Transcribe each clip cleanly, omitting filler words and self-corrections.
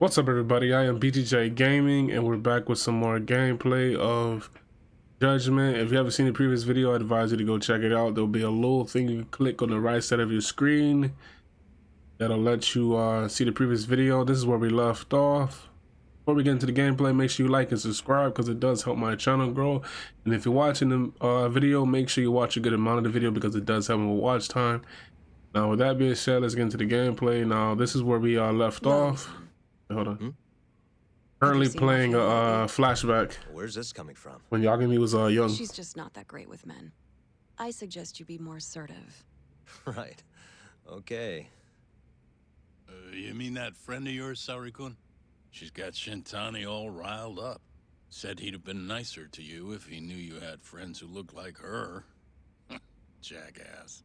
What's up, everybody? I am BTJ Gaming, and we're back with some more gameplay of Judgment. If you haven't seen the previous video, I advise you to go check it out. There'll be a little thing you can click on the right side of your screen that'll let you see the previous video. This is where we left off. Before we get into the gameplay, make sure you like and subscribe because it does help my channel grow. And if you're watching the video, make sure you watch a good amount of the video because it does help with watch time. Now, with that being said, let's get into the gameplay. Now, this is where we left off. Hold on. Currently playing a flashback. Where's this coming from? When Yagami was young. She's just not that great with men. I suggest you be more assertive. Right. Okay. You mean that friend of yours, Saori-kun? She's got Shintani all riled up. Said he'd have been nicer to you if he knew you had friends who looked like her. Jackass.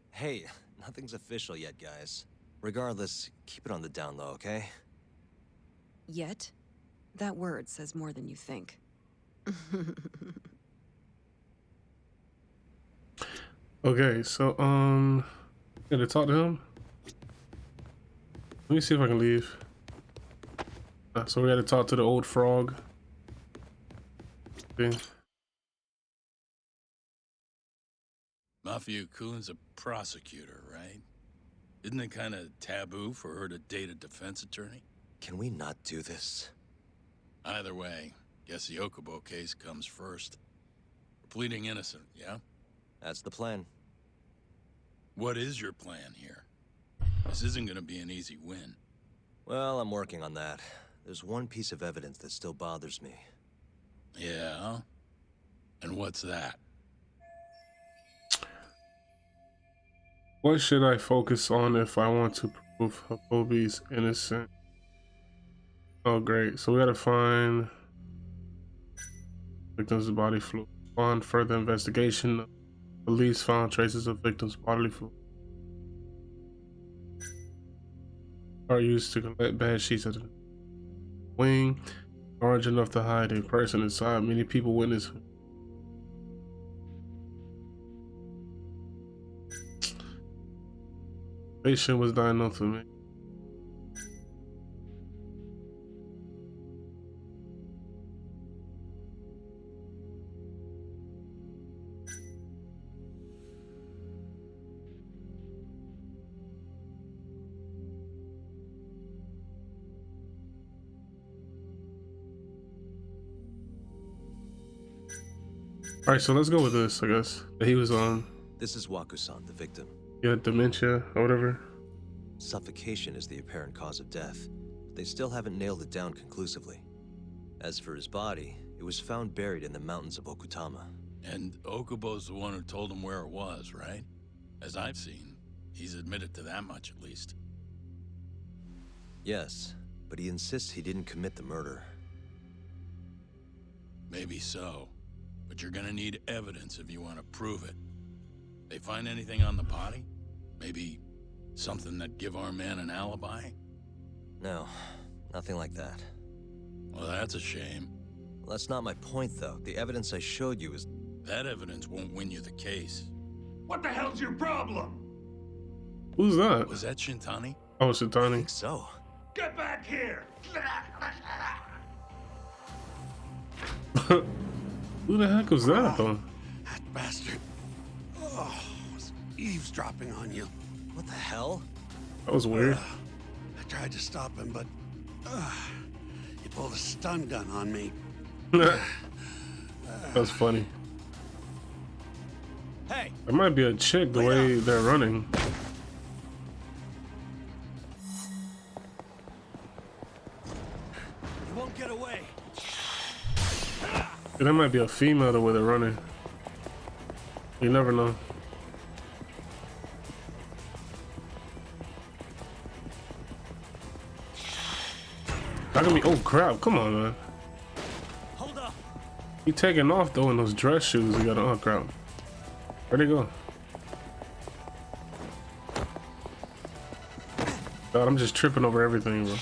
Hey, nothing's official yet, guys. Regardless, keep it on the down low, okay? Yet? That word says more than you think. Okay, so gonna talk to him. Let me see if I can leave. So we gotta talk to the old frog. Okay. Mafia-kun's a prosecutor, right? Isn't it kind of taboo for her to date a defense attorney? Can we not do this? Either way, guess the Okubo case comes first. We're pleading innocent, yeah? That's the plan. What is your plan here? This isn't gonna be an easy win. Well, I'm working on that. There's one piece of evidence that still bothers me. Yeah? And what's that? What should I focus on if I want to prove Hakobi's innocent? Oh, great. So we gotta find victim's body fluid. On further investigation, police found traces of victim's bodily fluid. Are used to collect bad sheets at the wing, large enough to hide a person inside. Many people witnessed. Patient was diagnosed with me. All right, so let's go with this, I guess. He was on. This is Waku-san, the victim. Yeah, dementia or whatever. Suffocation is the apparent cause of death, but they still haven't nailed it down conclusively. As for his body, it was found buried in the mountains of Okutama. And Okubo's the one who told him where it was, right? As I've seen, he's admitted to that much at least. Yes, but he insists he didn't commit the murder. Maybe so, but you're gonna need evidence if you want to prove it. They find anything on the body? Maybe something that give our man an alibi? No, nothing like that. Well, that's a shame. Well, that's not my point, though. The evidence I showed you is... That evidence won't win you the case. What the hell's your problem? Who's that? Was that Shintani? Oh, I Shintani. think so. Get back here! Who the heck was that, though? That bastard. Oh, was eavesdropping on you. What the hell? That was weird. I tried to stop him, but he pulled a stun gun on me. That's funny. Hey! It might be a chick the way they're running. You won't get away! Yeah, that might be a female the way they're running. You never know. Oh crap, come on, man. Hold up! He taking off though in those dress shoes. He got oh crap. Where'd he go? God, I'm just tripping over everything, bro.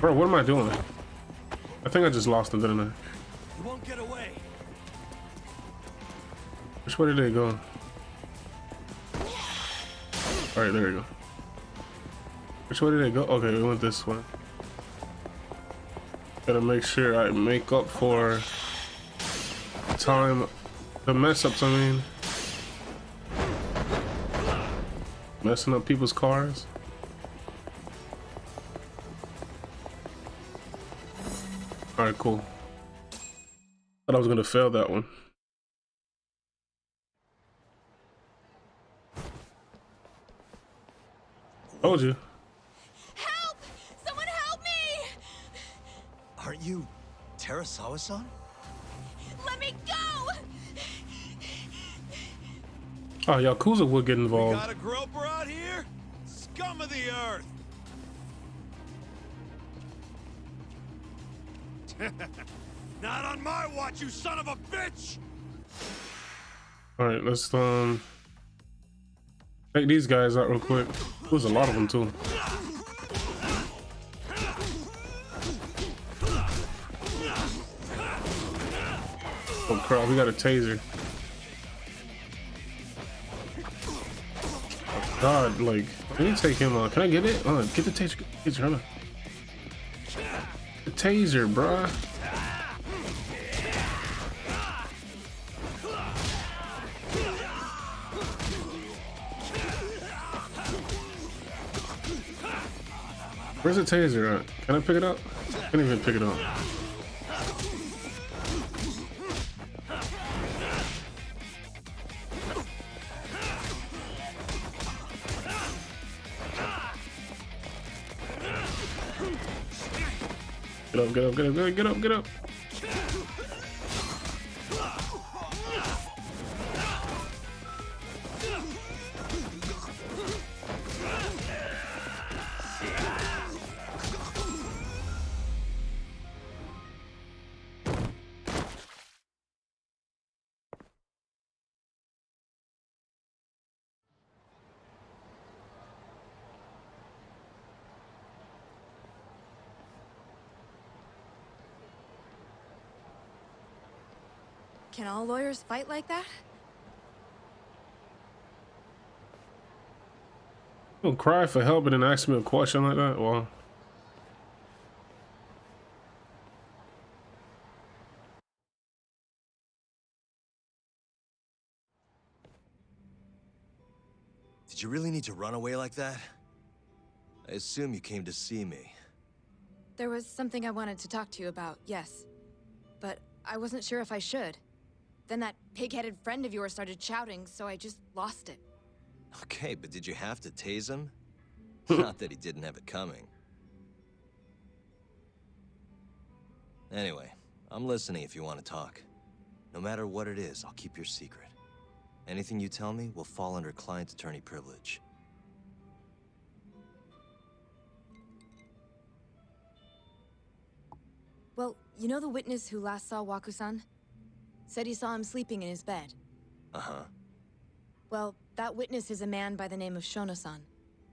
Bro, what am I doing? I think I just lost him, didn't I? You won't get away! Which way did they go? Alright, there we go. Which way did they go? Okay, we went this way. Gotta make sure I make up for time, the mess ups, I mean. Messing up people's cars. Alright, cool. Thought I was gonna fail that one. Told you. Help! Someone help me! Aren't you Terasawa-san? Let me go! Oh, Yakuza would get involved. Got a groper out here? Scum of the earth! Not on my watch, you son of a bitch! Alright, let's take these guys out real quick. There's a lot of them too. Oh crap, we got a taser. Oh God, like, can you take him out? Can I get it? Get the taser. Get the taser, hold on. The taser, bruh. Where's the taser at? Can I pick it up? I can't even pick it up. Get up, get up, get up, get up, get up. Can all lawyers fight like that? Don't cry for help and then ask me a question like that. Well, Did you really need to run away like that? I assume you came to see me. There was something I wanted to talk to you about, yes. But I wasn't sure if I should. Then that pig-headed friend of yours started shouting, so I just lost it. Okay, but did you have to tase him? Not that he didn't have it coming. Anyway, I'm listening if you want to talk. No matter what it is, I'll keep your secret. Anything you tell me will fall under client attorney privilege. Well, you know the witness who last saw Waku-san? Said he saw him sleeping in his bed. Uh-huh. Well, that witness is a man by the name of Shono-san.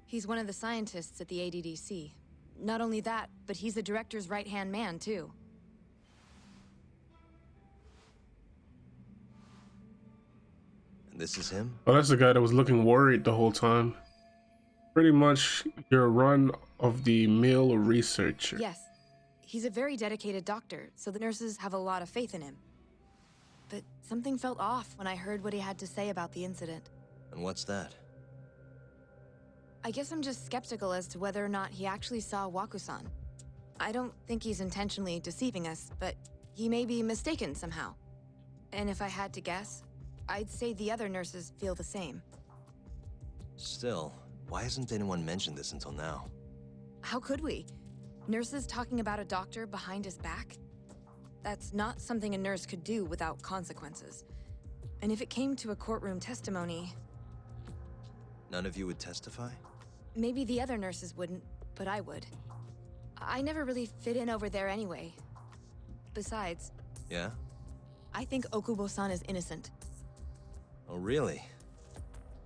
He's one of the scientists at the ADDC. Not only that, but he's the director's right-hand man, too. And this is him? oh, that's the guy that was looking worried the whole time. Pretty much your run-of-the-mill researcher. Yes. He's a very dedicated doctor, so the nurses have a lot of faith in him. But something felt off when I heard what he had to say about the incident. And what's that? I guess I'm just skeptical as to whether or not he actually saw Waku-san. I don't think he's intentionally deceiving us, but he may be mistaken somehow. And if I had to guess, I'd say the other nurses feel the same. Still, why hasn't anyone mentioned this until now? How could we? Nurses talking about a doctor behind his back? That's not something a nurse could do without consequences. And if it came to a courtroom testimony, None of you would testify? maybe the other nurses wouldn't, but I would. I never really fit in over there anyway. Besides, Yeah? I think Okubo-san is innocent. Oh, really?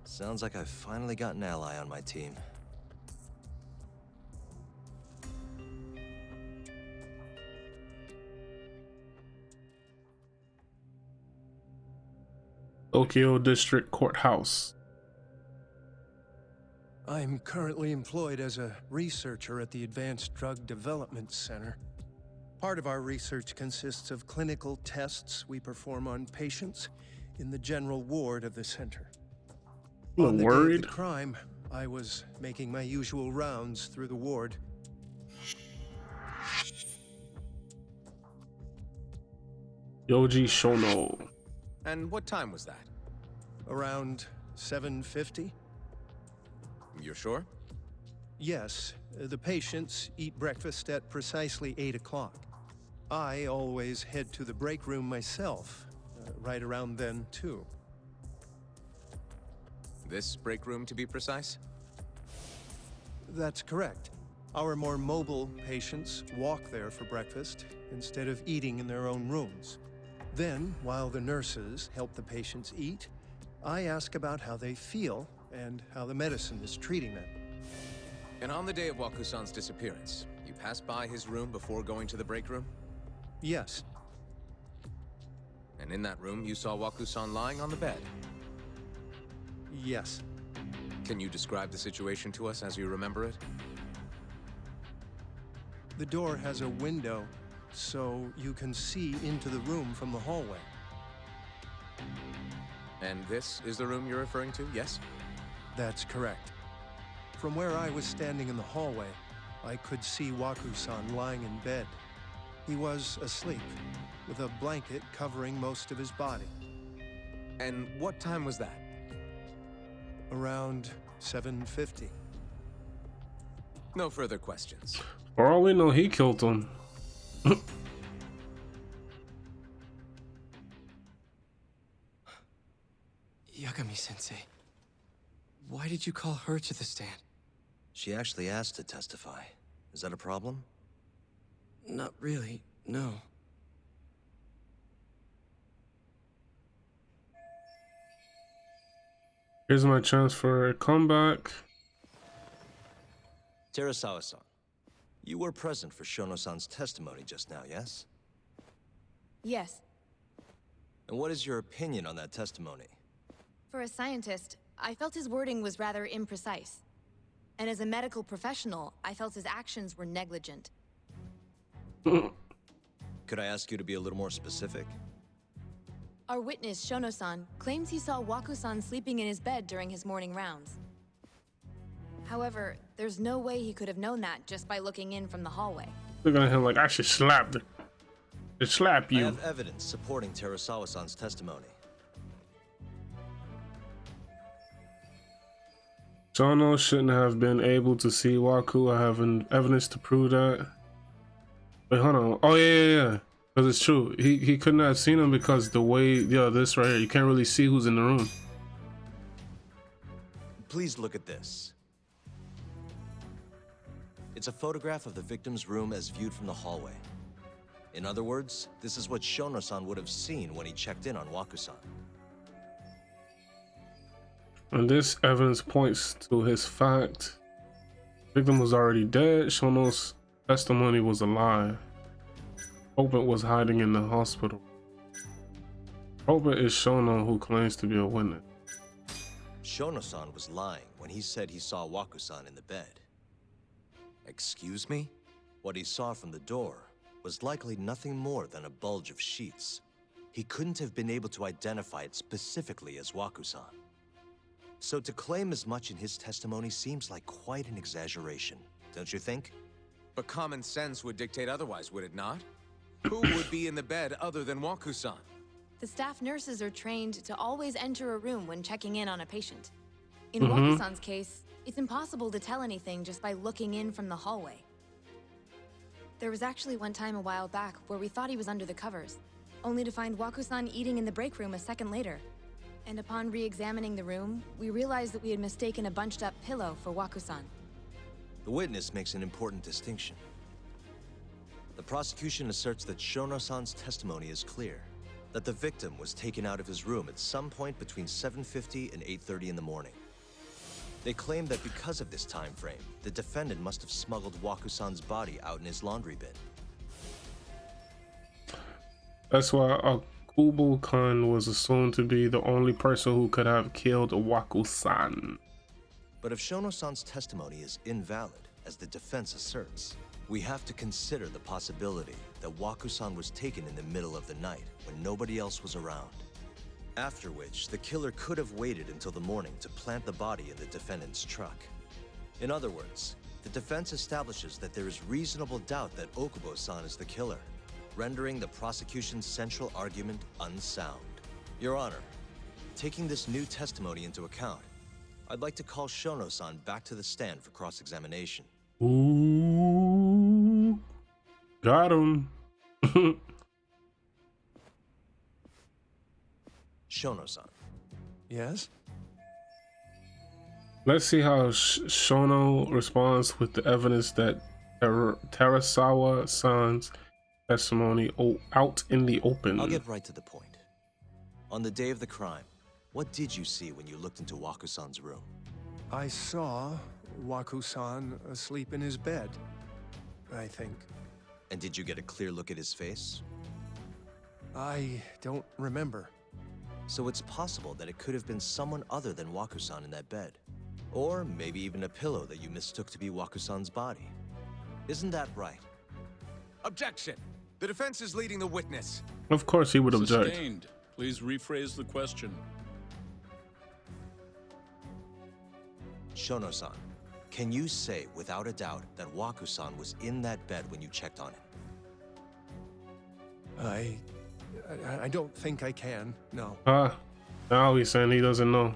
Sounds like I've finally got an ally on my team. Tokyo District Courthouse. I'm currently employed as a researcher at the Advanced Drug Development Center. Part of our research consists of clinical tests we perform on patients in the general ward of the center. I'm On the day worried. of the crime, I was making my usual rounds through the ward. Yoji Shono. And what time was that? Around 7:50? You're sure? Yes, the patients eat breakfast at precisely 8 o'clock. I always head to the break room myself, right around then, too. This break room, to be precise? That's correct. Our more mobile patients walk there for breakfast instead of eating in their own rooms. Then, while the nurses help the patients eat, I ask about how they feel and how the medicine is treating them. And on the day of Wakusan's disappearance, you passed by his room before going to the break room? Yes, And in that room, you saw Wakusan lying on the bed. yes. Can you describe the situation to us as you remember it? The door has a window, so you can see into the room from the hallway. And this is the room you're referring to, yes? That's correct. From where I was standing in the hallway, I could see Waku-san lying in bed. He was asleep, with a blanket covering most of his body. And what time was that? Around 7:50. No further questions. For all we know, he killed him. Yagami-sensei, why did you call her to the stand? She actually asked to testify. Is that a problem? Not really, no. Here's my chance for a comeback. Terasawa-san, you were present for Shono-san's testimony just now, yes? Yes. And what is your opinion on that testimony? For a scientist, I felt his wording was rather imprecise. And as a medical professional, I felt his actions were negligent. Could I ask you to be a little more specific? Our witness, Shono-san, claims he saw Waku-san sleeping in his bed during his morning rounds. However, there's no way he could have known that just by looking in from the hallway. Look at him like I should slap the, should slap I you. have evidence supporting Terasawa-san's testimony. Shono shouldn't have been able to see Waku. I have evidence to prove that. Wait, hold on. Oh yeah. Because it's true. He couldn't have seen him because the way, this right here, you can't really see who's in the room. Please look at this. It's a photograph of the victim's room as viewed from the hallway. In other words, this is what Shono-san would have seen when he checked in on Waku-san. And this evidence points to his fact. Victim was already dead. Shono's testimony was a lie. Hope was hiding in the hospital. Hope is Shono, who claims to be a witness. Shono-san was lying when he said he saw Waku-san in the bed. Excuse me? What he saw from the door was likely nothing more than a bulge of sheets. He couldn't have been able to identify it specifically as Waku-san. So to claim as much in his testimony seems like quite an exaggeration, don't you think? But common sense would dictate otherwise, would it not? Who would be in the bed other than Waku-san? The staff nurses are trained to always enter a room when checking in on a patient. In Waku-san's case, it's impossible to tell anything just by looking in from the hallway. There was actually one time a while back where we thought he was under the covers, only to find Waku-san eating in the break room a second later. And upon re-examining the room, we realized that we had mistaken a bunched-up pillow for Waku-san. The witness makes an important distinction. The prosecution asserts that Shono-san's testimony is clear, that the victim was taken out of his room at some point between 7:50 and 8:30 in the morning. They claim that because of this time frame, the defendant must have smuggled Waku-san's body out in his laundry bin. That's why Akubo-kun was assumed to be the only person who could have killed Waku-san. But if Shono-san's testimony is invalid, as the defense asserts, We have to consider the possibility that Waku-san was taken in the middle of the night when nobody else was around. After which, the killer could have waited until the morning to plant the body in the defendant's truck. In other words, the defense establishes that there is reasonable doubt that Okubo-san is the killer, rendering the prosecution's central argument unsound. Your Honor, taking this new testimony into account, I'd like to call Shono-san back to the stand for cross-examination. Ooh, got him. Shono-san. Yes? Let's see how Shono responds with the evidence that Terasawa-san's testimony out in the open. I'll get right to the point. On the day of the crime, what did you see when you looked into Waku-san's room? I saw Waku-san asleep in his bed, I think. And did you get a clear look at his face? I don't remember. So it's possible that it could have been someone other than Waku-san in that bed. Or maybe even a pillow that you mistook to be Waku-san's body. Isn't that right? Objection! The defense is leading the witness. Of course he would object. Sustained. Please rephrase the question. Shono-san, can you say without a doubt that Waku-san was in that bed when you checked on him? I don't think I can, no. Now he's saying he doesn't know.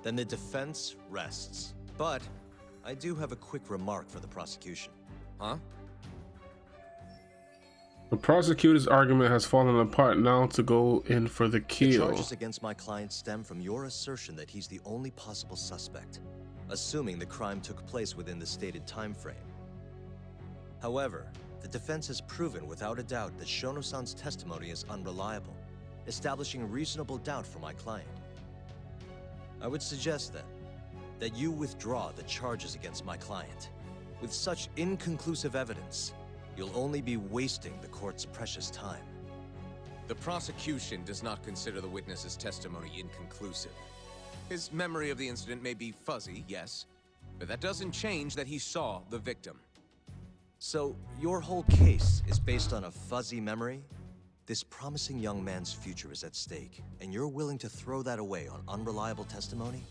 Then the defense rests. But I do have a quick remark for the prosecution. Huh? The prosecutor's argument has fallen apart now to go in for the The kill. charges against my client stem from your assertion that he's the only possible suspect, assuming the crime took place within the stated time frame. However, the defense has proven without a doubt that Shono-san's testimony is unreliable, establishing reasonable doubt for my client. I would suggest then that you withdraw the charges against my client. With such inconclusive evidence, you'll only be wasting the court's precious time. The prosecution does not consider the witness's testimony inconclusive. His memory of the incident may be fuzzy, yes, but that doesn't change that he saw the victim. So, your whole case is based on a fuzzy memory? This promising young man's future is at stake, and you're willing to throw that away on unreliable testimony?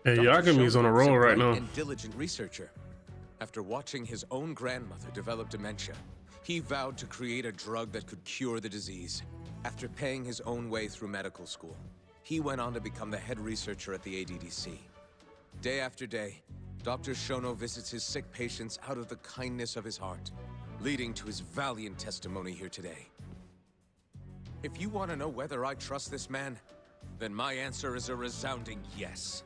Hey, Dr. Yagami's on a Shono was roll right bright now. and diligent researcher. After watching his own grandmother develop dementia, he vowed to create a drug that could cure the disease. After paying his own way through medical school, he went on to become the head researcher at the ADDC. Day after day, Dr. Shono visits his sick patients out of the kindness of his heart, leading to his valiant testimony here today. If you want to know whether I trust this man, then my answer is a resounding yes.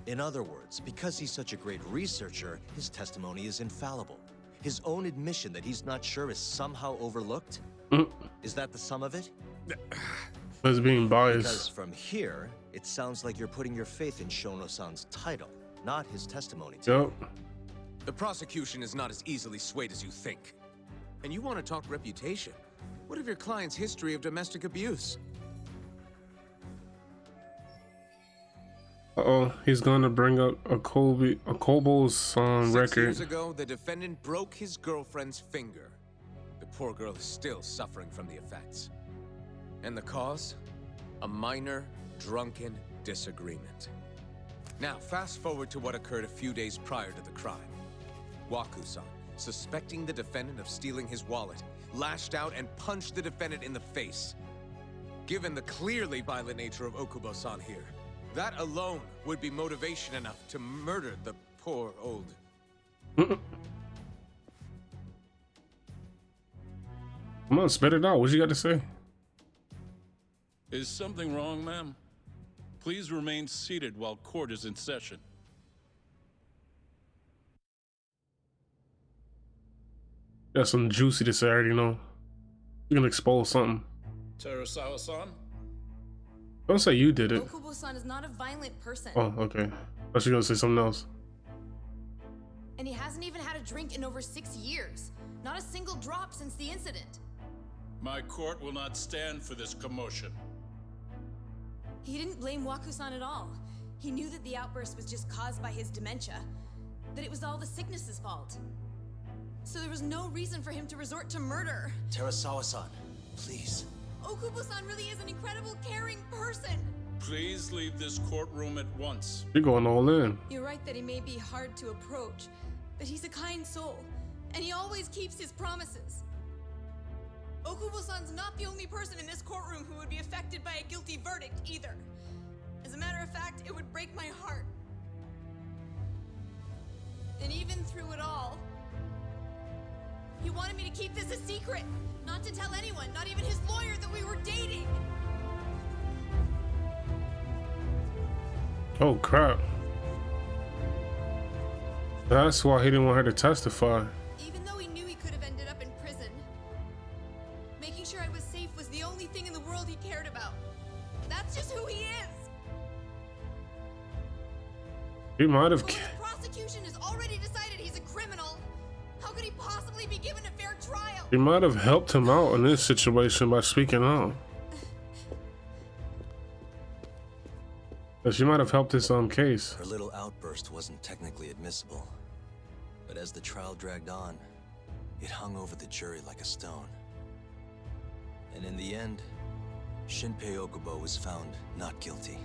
In other words, because he's such a great researcher, his testimony is infallible. His own admission that he's not sure is somehow overlooked? Is that the sum of it? That's being Because biased. from here, it sounds like you're putting your faith in Shono-san's title, not his testimony. Yep. The prosecution is not as easily swayed as you think. And you want to talk reputation? What of your client's history of domestic abuse? Uh-oh, he's gonna bring up a Kobo's 6 record. years ago, the defendant broke his girlfriend's finger. The poor girl is still suffering from the effects. And the cause? A minor, drunken disagreement. Now, fast forward to what occurred a few days prior to the crime. Waku-san, suspecting the defendant of stealing his wallet, lashed out and punched the defendant in the face. Given the clearly violent nature of Okubo-san here, that alone would be motivation enough to murder the poor old... Come on, spit it out. What you got to say? Is something wrong, ma'am? Please remain seated while court is in session. Got some juicy to say, I already know. You're gonna expose something. Terasawa-san? Don't say you did it. Okubo-san is not a violent person. Oh, okay. I was gonna say something else. And he hasn't even had a drink in over 6 years. Not a single drop since the incident. My court will not stand for this commotion. He didn't blame Waku-san at all. He knew that the outburst was just caused by his dementia. That it was all the sickness's fault. so there was no reason for him to resort to murder. Terasawa-san, please. Okubo-san really is an incredible, caring person. Please leave this courtroom at once. You're going all in. You're right that he may be hard to approach, but he's a kind soul, and he always keeps his promises. Okubo-san's not the only person in this courtroom who would be affected by a guilty verdict, either. As a matter of fact, it would break my heart. And even through it all, he wanted me to keep this a secret, not to tell anyone, not even his lawyer, that we were dating. Oh crap. That's why he didn't want her to testify. Even though he knew he could have ended up in prison, making sure I was safe was the only thing in the world he cared about. That's just who he is. He might have. But when the prosecution has already decided he's a criminal, how could he possibly be given a fair trial? He might have helped him out in this situation by speaking out. But she might have helped his case. Her little outburst wasn't technically admissible, but as the trial dragged on, it hung over the jury like a stone. And in the end, Shinpei Okubo was found not guilty.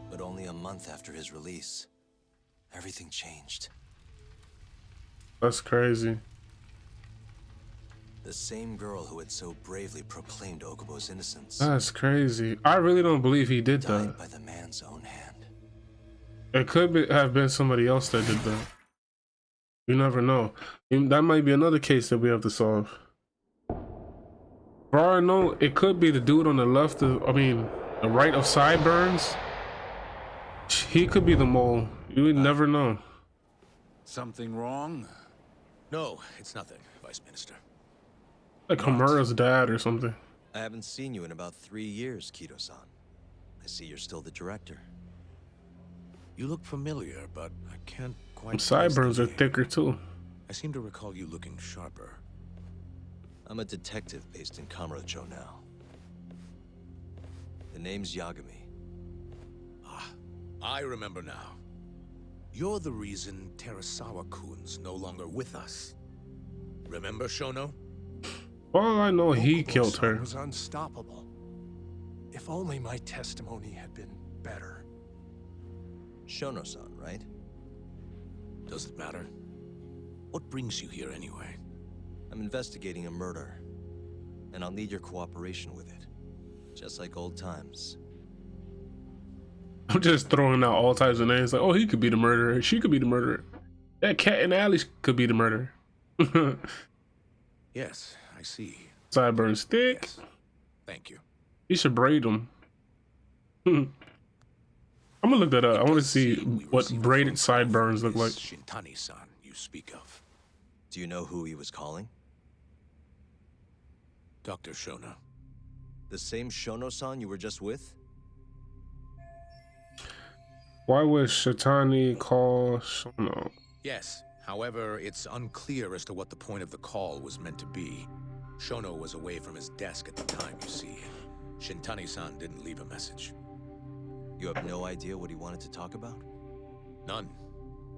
But only a month after his release, everything changed. That's crazy. The same girl who had so bravely proclaimed Okubo's innocence That's crazy. I really don't believe he did died that. by the man's own hand. It could have been somebody else that did that. You never know. That might be another case that we have to solve. For all I know, it could be the dude on the left of, the right of Sideburns. He could be the mole. You would never know. Something wrong? No, it's nothing, Vice Minister. Like Homura's dad or something. I haven't seen you in about 3 years, Kido-san. I see you're still the director. You look familiar, but I can't quite. And sideburns are thicker too. I seem to recall you looking sharper. I'm a detective based in Kamurocho now. The name's Yagami. Ah, I remember now. You're the reason Terasawa-kun's no longer with us. Remember, Shono? Well, I know he killed Okubo-san her. was unstoppable. If only my testimony had been better. Shono-san, right? Does it matter? What brings you here anyway? I'm investigating a murder, and I'll need your cooperation with it. Just like old times. I'm just throwing out all types of names. Like, oh, he could be the murderer. She could be the murderer. That cat in the alley could be the murderer. Yes, I see. Sideburns thick. Yes. Thank you. You should braid them. I'm gonna look that up. I want to see what braided sideburns look like. Shintani-san you speak of. Do you know who he was calling? Dr. Shono. The same Shono-san you were just with? Why would Shatani call Shono? Yes. However, it's unclear as to what the point of the call was meant to be. Shono was away from his desk at the time, you see. Shintani-san didn't leave a message. You have no idea what he wanted to talk about? None.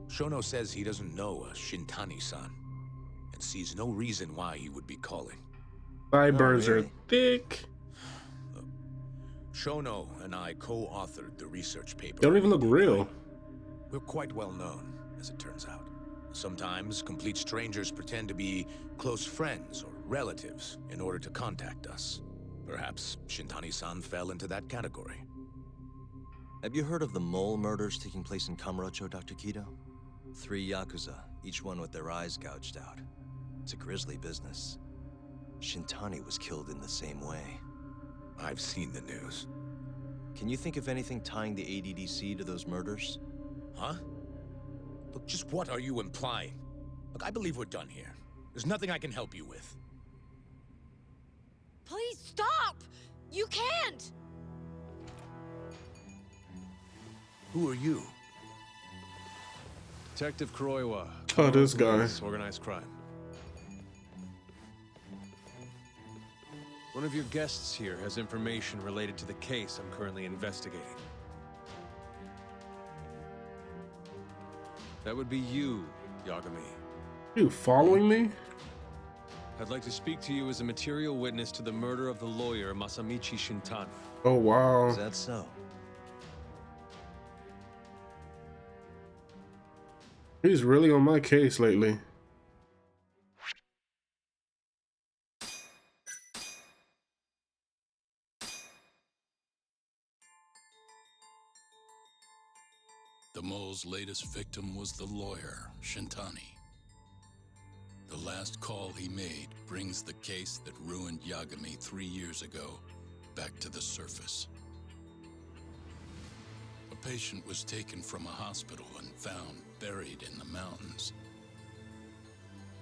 Shono says he doesn't know a Shintani-san, and sees no reason why he would be calling. Sideburns Oh, are really? thick. Shono and I co-authored the research paper. They don't even look real. We're quite well known, as it turns out. Sometimes complete strangers pretend to be close friends or relatives in order to contact us. Perhaps Shintani-san fell into that category. Have you heard of the mole murders taking place in Kamurocho, Dr. Kido? 3 Yakuza, each one with their eyes gouged out. It's a grisly business. Shintani was killed in the same way. I've seen the news. Can you think of anything tying the ADDC to those murders? Huh? Look, just what are you implying? Look, I believe we're done here. There's nothing I can help you with. Please stop! You can't! Who are you? Detective Kuroiwa. Oh, this guy. Police, Organized crime. One of your guests here has information related to the case I'm currently investigating. That would be you, Yagami. You following me? I'd like to speak to you as a material witness to the murder of the lawyer Masamichi Shintani. Oh wow. Is that so? He's really on my case lately. The mole's latest victim was the lawyer, Shintani. The last call he made brings the case that ruined Yagami 3 years ago back to the surface. A patient was taken from a hospital and found buried in the mountains.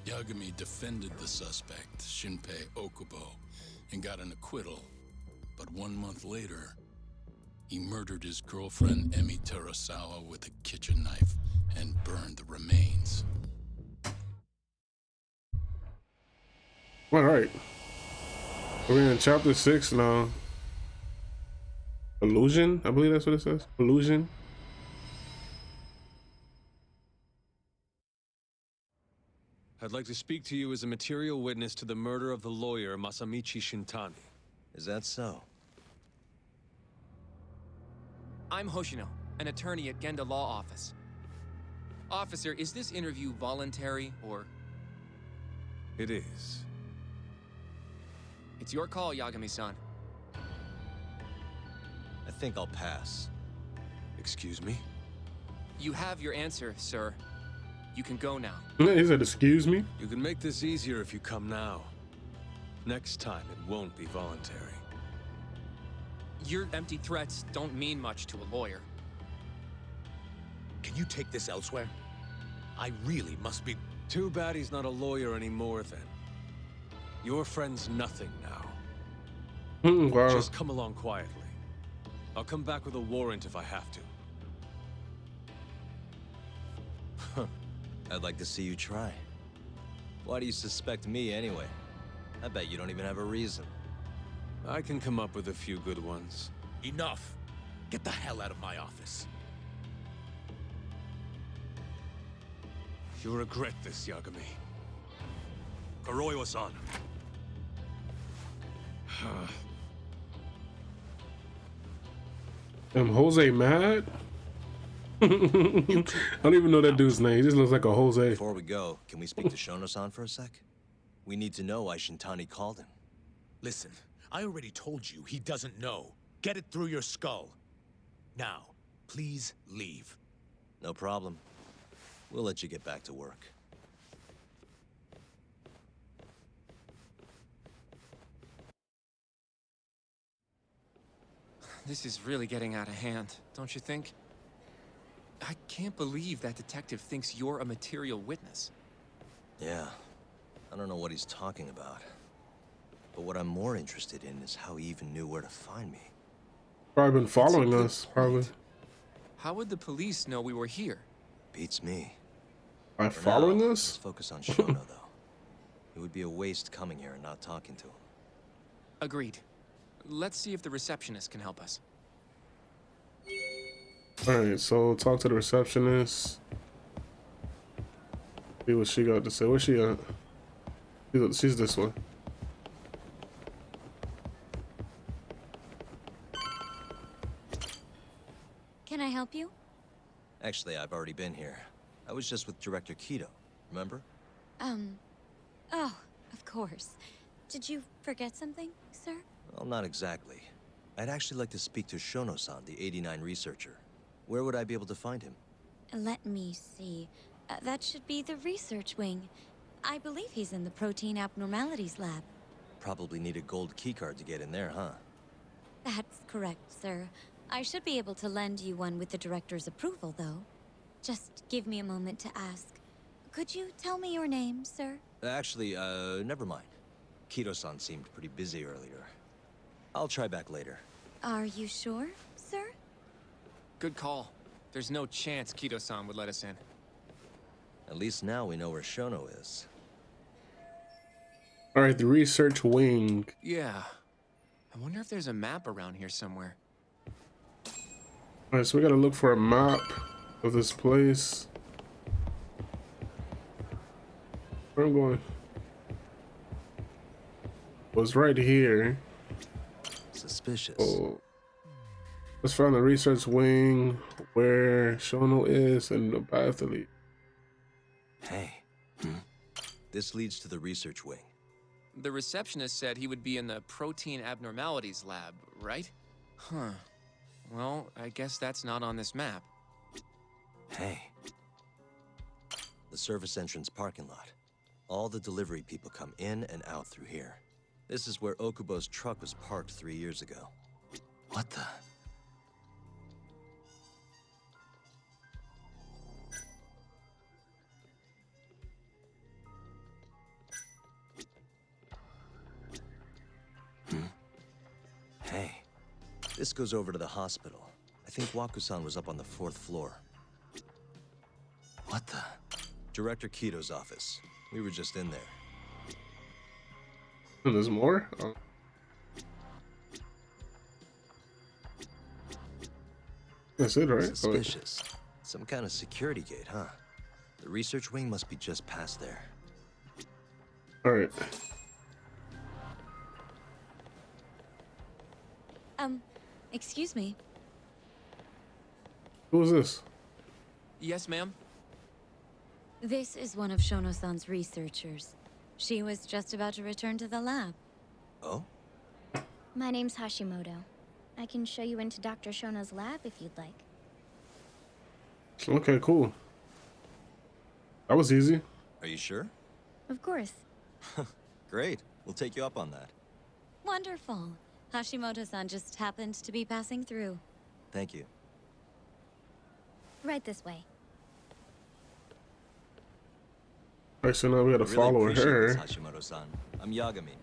Yagami defended the suspect, Shinpei Okubo, and got an acquittal. But 1 month later, he murdered his girlfriend Emi Terasawa with a kitchen knife and burned the remains. All right. We're in chapter 6 now. Illusion? I believe that's what it says. Illusion. I'd like to speak to you as a material witness to the murder of the lawyer Masamichi Shintani. Is that so? I'm Hoshino, an attorney at Genda Law Office. Officer, is this interview voluntary or... It is. It's your call, Yagami-san. I think I'll pass. Excuse me? You have your answer, sir. You can go now. He said, excuse me? You can make this easier if you come now. Next time, it won't be voluntary. Your empty threats don't mean much to a lawyer. Can you take this elsewhere? I really must be... Too bad he's not a lawyer anymore, then. Your friend's nothing now. Wow. Just come along quietly. I'll come back with a warrant if I have to. I'd like to see you try. Why do you suspect me anyway? I bet you don't even have a reason. I can come up with a few good ones. Enough! Get the hell out of my office. You'll regret this, Yagami. Kuroiwa-san. Am Jose mad? I don't even know that dude's name. He just looks like a Jose. Before we go, can we speak to Shono-san for a sec? We need to know why Shintani called him. Listen, I already told you he doesn't know. Get it through your skull. Now, please leave. No problem. We'll let you get back to work. This is really getting out of hand, don't you think? I can't believe that detective thinks you're a material witness. Yeah. I don't know what he's talking about. But what I'm more interested in is how he even knew where to find me. Probably been following That's a good us, probably. point. How would the police know we were here? Beats me. By For following now, us? Let's focus on Shono, though. It would be a waste coming here and not talking to him. Agreed. Let's see if the receptionist can help us. Alright, so talk to the receptionist. See what she got to say. Where's she at? She's this one. Can I help you? Actually, I've already been here. I was just with Director Kido, remember? Oh, of course. Did you forget something, sir? Well, not exactly. I'd actually like to speak to Shono-san, the 89 researcher. Where would I be able to find him? Let me see. That should be the research wing. I believe he's in the protein abnormalities lab. Probably need a gold keycard to get in there, huh? That's correct, sir. I should be able to lend you one with the director's approval, though. Just give me a moment to ask. Could you tell me your name, sir? Actually, never mind. Kido-san seemed pretty busy earlier. I'll try back later. Are you sure, sir? Good call. There's no chance Kido-san would let us in. At least now we know where Shono is. Alright, the research wing. Yeah. I wonder if there's a map around here somewhere. Alright, so we gotta look for a map of this place. Where I'm going? Was right here. Suspicious. Oh, let's find the research wing where Shono is and the path to lead. Hey. This leads to the research wing. The receptionist said he would be in the protein abnormalities lab, right? Huh. Well, I guess that's not on this map. Hey. The service entrance parking lot. All the delivery people come in and out through here. This is where Okubo's truck was parked 3 years ago. What the? Hey. This goes over to the hospital. I think Waku-san was up on the 4th floor. What the? Director Kito's office. We were just in there. Oh, there's more? Oh. That's it, right? Suspicious. Some kind of security gate, huh? The research wing must be just past there. All right. Excuse me. Who is this? Yes, ma'am? This is one of Shono-san's researchers. She was just about to return to the lab. Oh? My name's Hashimoto. I can show you into Dr. Shono's lab if you'd like. Okay, cool. That was easy. Are you sure? Of course. Great. We'll take you up on that. Wonderful. Hashimoto-san just happened to be passing through. Thank you. Right this way. All right, so now we gotta follow her. Hashimoto-san. I'm Yagami.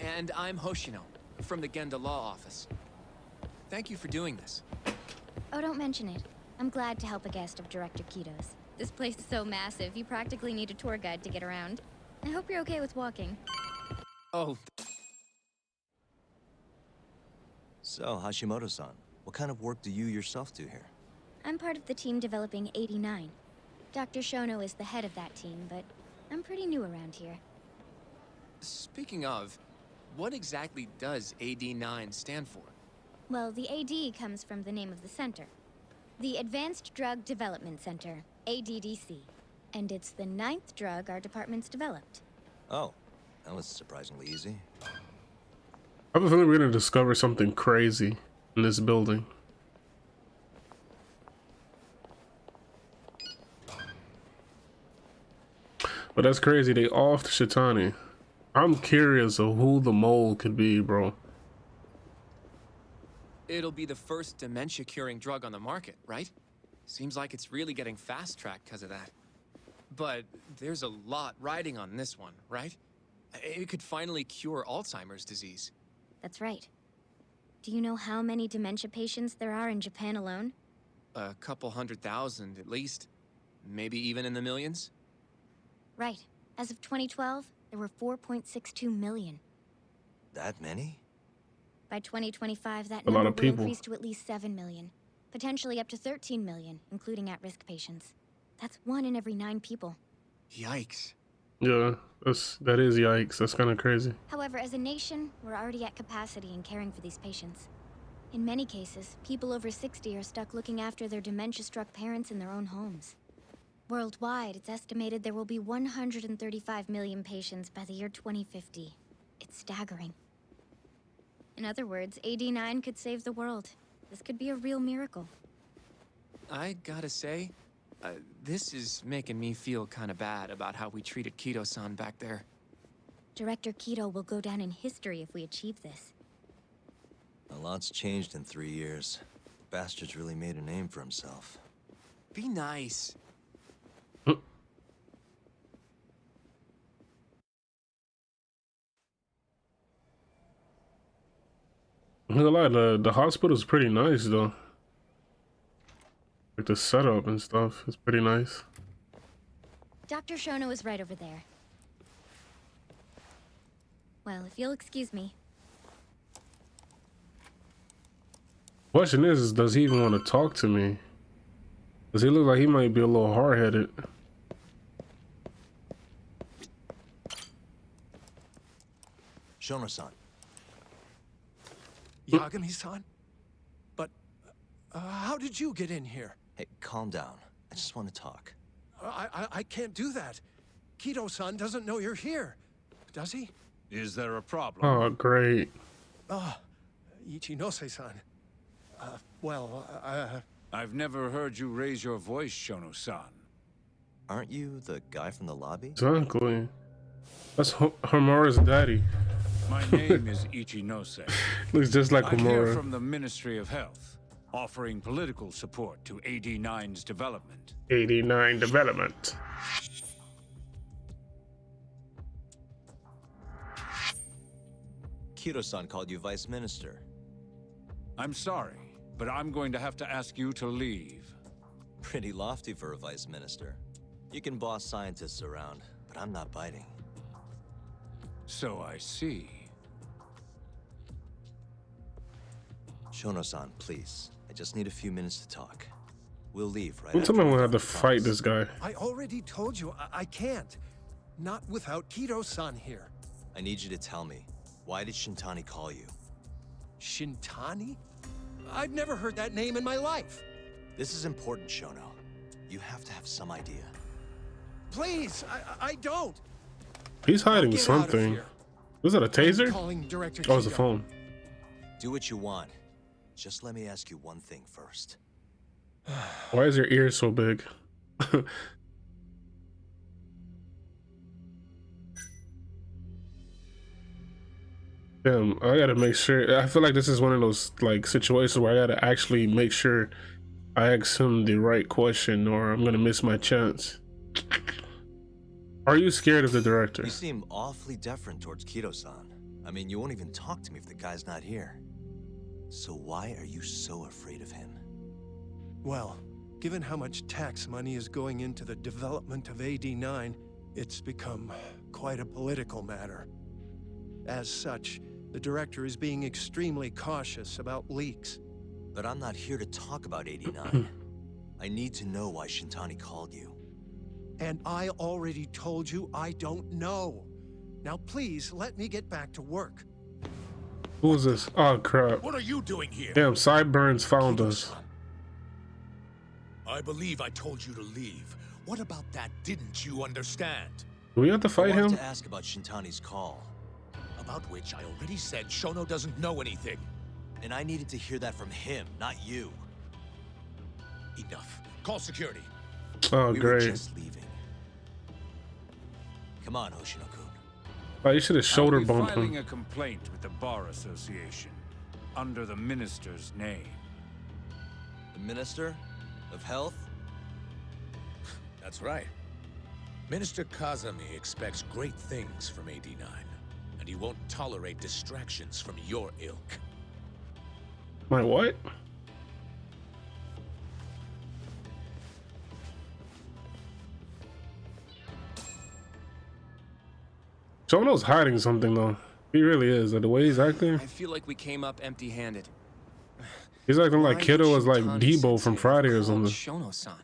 And I'm Hoshino, from the Genda Law Office. Thank you for doing this. Oh, don't mention it. I'm glad to help a guest of Director Kito's. This place is so massive, you practically need a tour guide to get around. I hope you're okay with walking. Oh. So, Hashimoto-san, what kind of work do you yourself do here? I'm part of the team developing 89. Dr. Shono is the head of that team, but I'm pretty new around here. Speaking of, what exactly does AD9 stand for? Well, the AD comes from the name of the center. The Advanced Drug Development Center, ADDC. And it's the 9th drug our department's developed. Oh, that was surprisingly easy. I have a feeling we're gonna discover something crazy in this building. But that's crazy. They offed Shitani. I'm curious of who the mole could be, bro. It'll be the first dementia-curing drug on the market, right? Seems like it's really getting fast-tracked because of that. But there's a lot riding on this one, right? It could finally cure Alzheimer's disease. That's right. Do you know how many dementia patients there are in Japan alone? A couple 100,000 at least. Maybe even in the millions? Right. As of 2012, there were 4.62 million. That many? By 2025, that A lot number of will people. increase to at least 7 million. Potentially up to 13 million, including at-risk patients. That's 1 in every 9 people. Yikes. Yeah, that is yikes. That's kind of crazy. However, as a nation, we're already at capacity in caring for these patients. In many cases, people over 60 are stuck looking after their dementia-struck parents in their own homes. Worldwide, it's estimated there will be 135 million patients by the year 2050. It's staggering. In other words, AD9 could save the world. This could be a real miracle. I gotta say, this is making me feel kind of bad about how we treated Kito-san back there. Director Kito will go down in history if we achieve this. A lot's changed in 3 years. The bastard's really made a name for himself. Be nice. I'm not gonna lie, the hospital's pretty nice though. Like the setup and stuff is pretty nice. Dr. Shono is right over there. Well, if you'll excuse me. Question is does he even want to talk to me? Does he look like he might be a little hard-headed? Shono-san. Yagami-san? But how did you get in here? Hey, calm down. I just want to talk. I can't do that. Kido-san doesn't know you're here, does he? Is there a problem? Oh, great. Ichinose-san. I've never heard you raise your voice, Shono-san. Aren't you the guy from the lobby? Exactly. That's Homura's daddy. My name is Ichinose. Looks just like I'm here Homura. from the Ministry of Health, offering political support to AD9's development. 89 development. Kido-san called you vice minister. I'm sorry, but I'm going to have to ask you to leave. Pretty lofty for a vice minister. You can boss scientists around, but I'm not biting. So I see. Shono-san, please. I just need a few minutes to talk. We'll leave, right? Don't tell me I'm gonna have to after fight this guy. I already told you I can't. Not without Kido-san here. I need you to tell me, why did Shintani call you? Shintani? I've never heard that name in my life. This is important, Shono. You have to have some idea. Please, I don't. He's hiding Get out of something. here. Was that a taser? Calling Director Oh, it's a Kido. phone. Do what you want. Just let me ask you one thing first. Why is your ear so big? Damn, I gotta make sure. I feel like this is one of those like situations where I gotta actually make sure I ask him the right question or I'm gonna miss my chance. Are you scared of the director? You seem awfully deferent towards Kido-san. I mean, you won't even talk to me if the guy's not here. So why are you so afraid of him? Well, given how much tax money is going into the development of AD9, it's become quite a political matter. As such, the director is being extremely cautious about leaks. But I'm not here to talk about 89. I need to know why Shintani called you. And I already told you I don't know. Now please, let me get back to work. Who is this? Oh crap. What are you doing here? Damn, Sideburns found us. I believe I told you to leave. What about that didn't you understand? Do we have to I fight wanted him? to ask about Shintani's call. About which I already said Shono doesn't know anything. And I needed to hear that from him, not you. Enough. Call security. Oh We were great. just leaving. Come on, Hoshino-kun. Oh, you should have shoulder I'll be bumped filing him. a complaint with the Bar Association under the minister's name. The Minister of Health? That's right. Minister Kazami expects great things from AD9, and he won't tolerate distractions from your ilk. My what? Shono's hiding something though. He really is. Like, the way he's acting, I feel like we came up empty-handed. he's acting like Why Kiddo would was like Shintani Debo Sensei from have Friday or called something. Shono-san?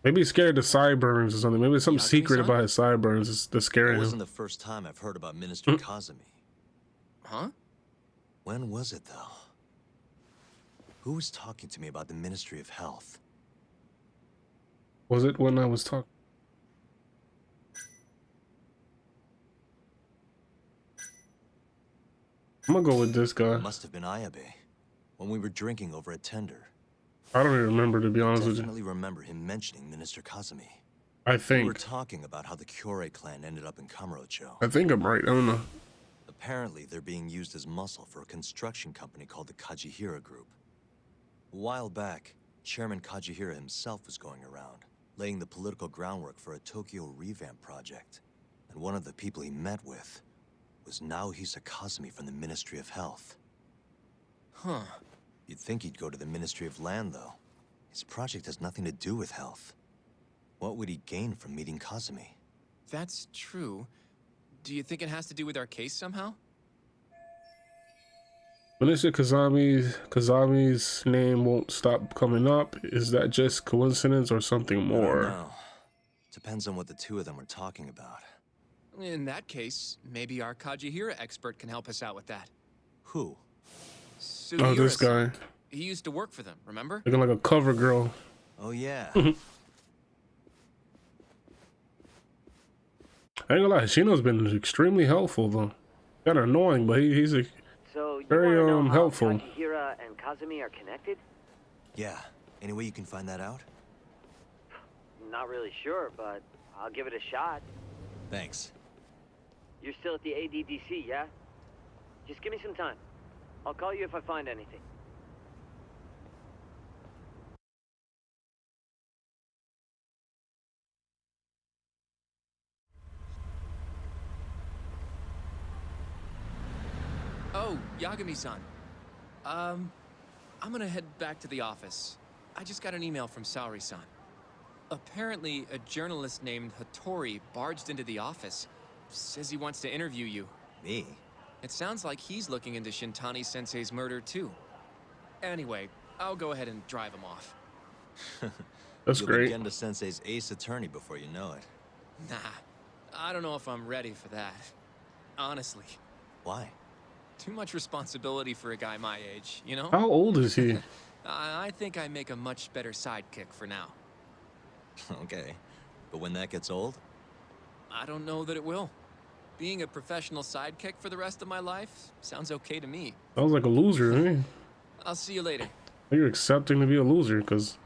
Maybe he's scared of sideburns or something. Maybe it's something secret Yagami-san? about his sideburns that's That scaring wasn't him. the first time I've heard about Minister Kazami. Huh? When was it, though? Who was talking to me about the Ministry of Health? Was it when I was talking? I'm gonna go with this guy. It must have been Ayabe, when we were drinking over at Tender. I don't even remember, to be honest with you. Definitely remember him mentioning Minister Kazami. I We were think. talking about how the Kyorei clan ended up in Kamurocho. I think I'm right. I don't know. Apparently, they're being used as muscle for a construction company called the Kajihira Group. A while back, Chairman Kajihira himself was going around, laying the political groundwork for a Tokyo revamp project. And one of the people he met with was Naohisa Kazami from the Ministry of Health. Huh. You'd think he'd go to the Ministry of Land, though. His project has nothing to do with health. What would he gain from meeting Kazami? That's true. Do you think it has to do with our case somehow? Minister Kazami's name won't stop coming up. Is that just coincidence or something more? No. Depends on what the two of them were talking about. In that case, maybe our Kajihira expert can help us out with that. Who? Oh, this guy. He used to work for them, remember? Looking like a cover girl. Oh, yeah. I ain't gonna lie, Shino's been extremely helpful though. Kinda annoying, but he's a So you very wanna know how helpful. Kajihira and Kazumi are connected? Yeah. Any way you can find that out? Not really sure, but I'll give it a shot. Thanks. You're still at the ADDC, yeah? Just give me some time. I'll call you if I find anything. Oh, Yagami-san. I'm gonna head back to the office. I just got an email from Saori-san. Apparently, a journalist named Hattori barged into the office. Says he wants to interview you. Me? It sounds like he's looking into Shintani-sensei's murder, too. Anyway, I'll go ahead and drive him off. That's You'll great. be Genda Sensei's ace attorney before you know it. Nah, I don't know if I'm ready for that. Honestly. Why? Too much responsibility for a guy my age, you know? How old is he? I think I make a much better sidekick for now. Okay. But when that gets old? I don't know that it will. Being a professional sidekick for the rest of my life sounds okay to me. Sounds like a loser, eh? I'll see you later. You're accepting to be a loser, cause.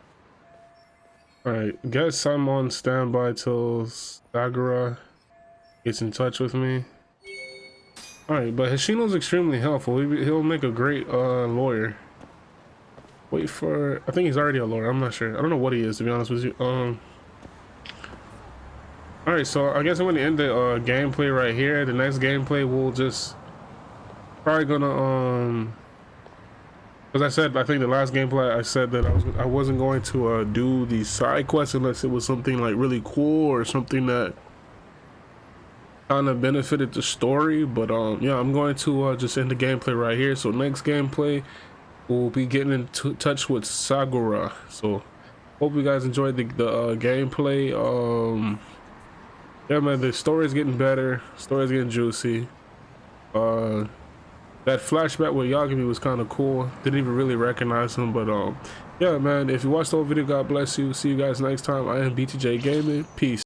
Alright, guess I'm on standby till Sagura gets in touch with me. Alright, but Hashino's extremely helpful. He'll make a great lawyer. Wait for... I think he's already a lawyer. I'm not sure. I don't know what he is, to be honest with you. Alright, so I guess I'm going to end the gameplay right here. The next gameplay, we'll just... Probably gonna... Because I said, I think the last gameplay, I said that I wasn't going to do the side quests unless it was something like really cool or something that kind of benefited the story. But yeah, I'm going to just end the gameplay right here. So next gameplay, we'll be getting in touch with Sagura. So hope you guys enjoyed the gameplay. Yeah, man, the story's getting better. Story's getting juicy. That flashback with Yagami was kind of cool. Didn't even really recognize him, but yeah, man, if you watched the whole video, God bless you. See you guys next time. I am BTJ Gaming. Peace.